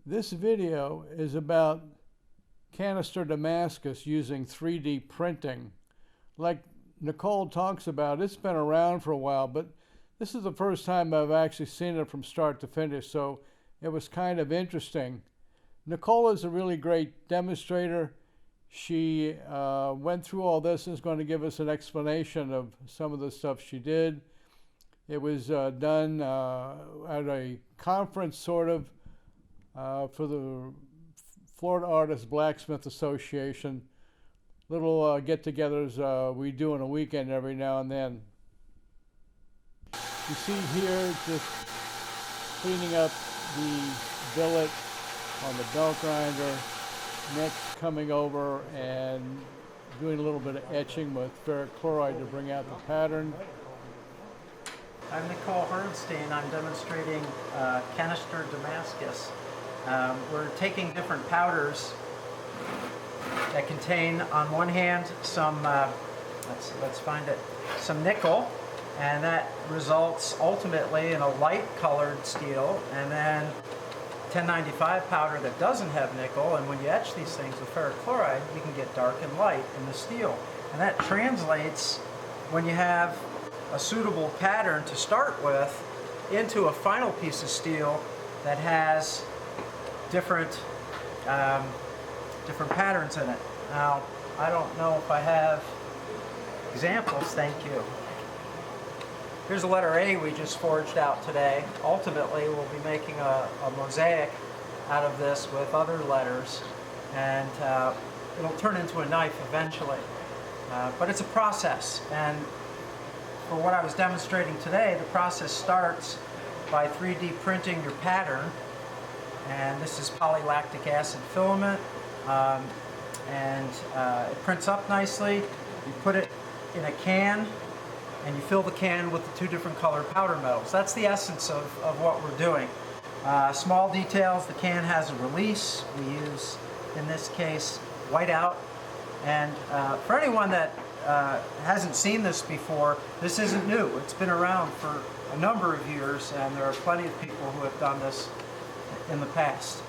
This video is about CANiSTER Damascus using 3D printing. Like Nicole talks about, it's been around for a while, but this is the first time I've actually seen it from start to finish, so it was kind of interesting. Nicole is a really great demonstrator. She went through all this and is going to give us an explanation of some of the stuff she did. It was done at a conference, sort of, for the Florida Artists Blacksmith Association. Little get-togethers we do on a weekend every now and then. You see here just cleaning up the billet on the belt grinder, next coming over and doing a little bit of etching with ferric chloride to bring out the pattern. I'm Nicole Horenstein. I'm demonstrating CANiSTER Damascus. We're taking different powders that contain, on one hand, some let's find it, some nickel, and that results ultimately in a light-colored steel, and then 1095 powder that doesn't have nickel. And when you etch these things with ferric chloride, you can get dark and light in the steel, and that translates, when you have a suitable pattern to start with, into a final piece of steel that has different patterns in it. Now, I don't know if I have examples. Thank you. Here's a letter A we just forged out today. Ultimately, we'll be making a mosaic out of this with other letters, and it'll turn into a knife eventually. But it's a process, and for what I was demonstrating today, the process starts by 3D printing your pattern. And this is polylactic acid filament, and it prints up nicely. You put it in a can, and you fill the can with the two different colored powder metals. That's the essence of what we're doing. Small details: the can has a release. We use, in this case, whiteout. And for anyone that hasn't seen this before, this isn't new. It's been around for a number of years, and there are plenty of people who have done this in the past.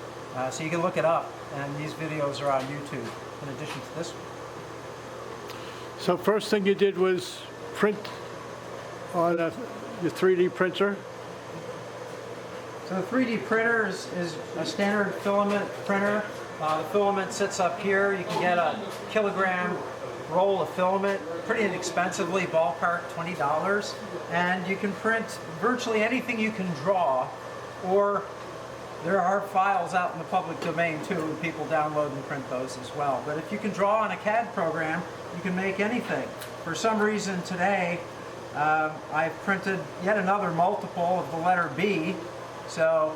So you can look it up, and these videos are on YouTube in addition to this one. So first thing you did was print on your 3D printer? So the 3D printer is a standard filament printer. The filament sits up here. You can get a kilogram roll of filament pretty inexpensively, ballpark $20, and you can print virtually anything you can draw, or there are files out in the public domain too, and people download and print those as well. But if you can draw on a CAD program, you can make anything. For some reason today, I've printed yet another multiple of the letter B, so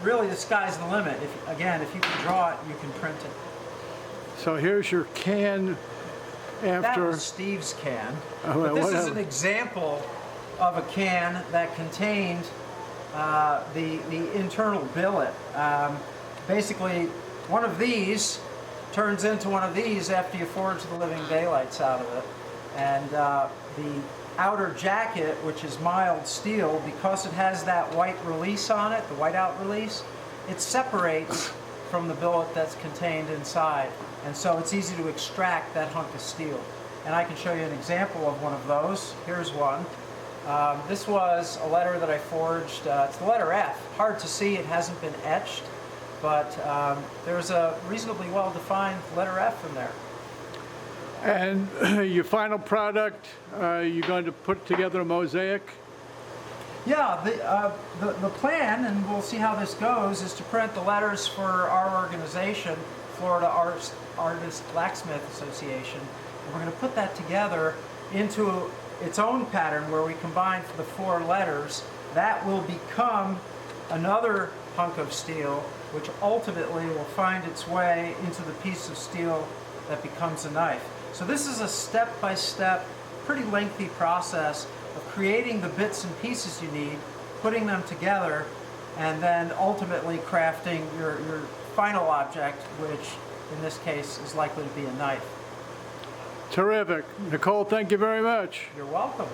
really the sky's the limit. If you can draw it, you can print it. So here's your can after... That was Steve's can. But this is an example of a can that contained the internal billet. Basically, one of these turns into one of these after you forge the living daylights out of it. And the outer jacket, which is mild steel, because it has that white release on it, the whiteout release, it separates from the billet that's contained inside. And so it's easy to extract that hunk of steel. And I can show you an example of one of those. Here's one. This was a letter that I forged. It's the letter F. Hard to see, it hasn't been etched, but there's a reasonably well-defined letter F in there. And your final product, you're going to put together a mosaic? Yeah, the plan, and we'll see how this goes, is to print the letters for our organization, Florida Artists Blacksmith Association. And we're going to put that together into its own pattern where we combine the four letters. That will become another hunk of steel, which ultimately will find its way into the piece of steel that becomes a knife. So this is a step-by-step, pretty lengthy process of creating the bits and pieces you need, putting them together, and then ultimately crafting your final object, which in this case is likely to be a knife. Terrific. Nicole, thank you very much. You're welcome.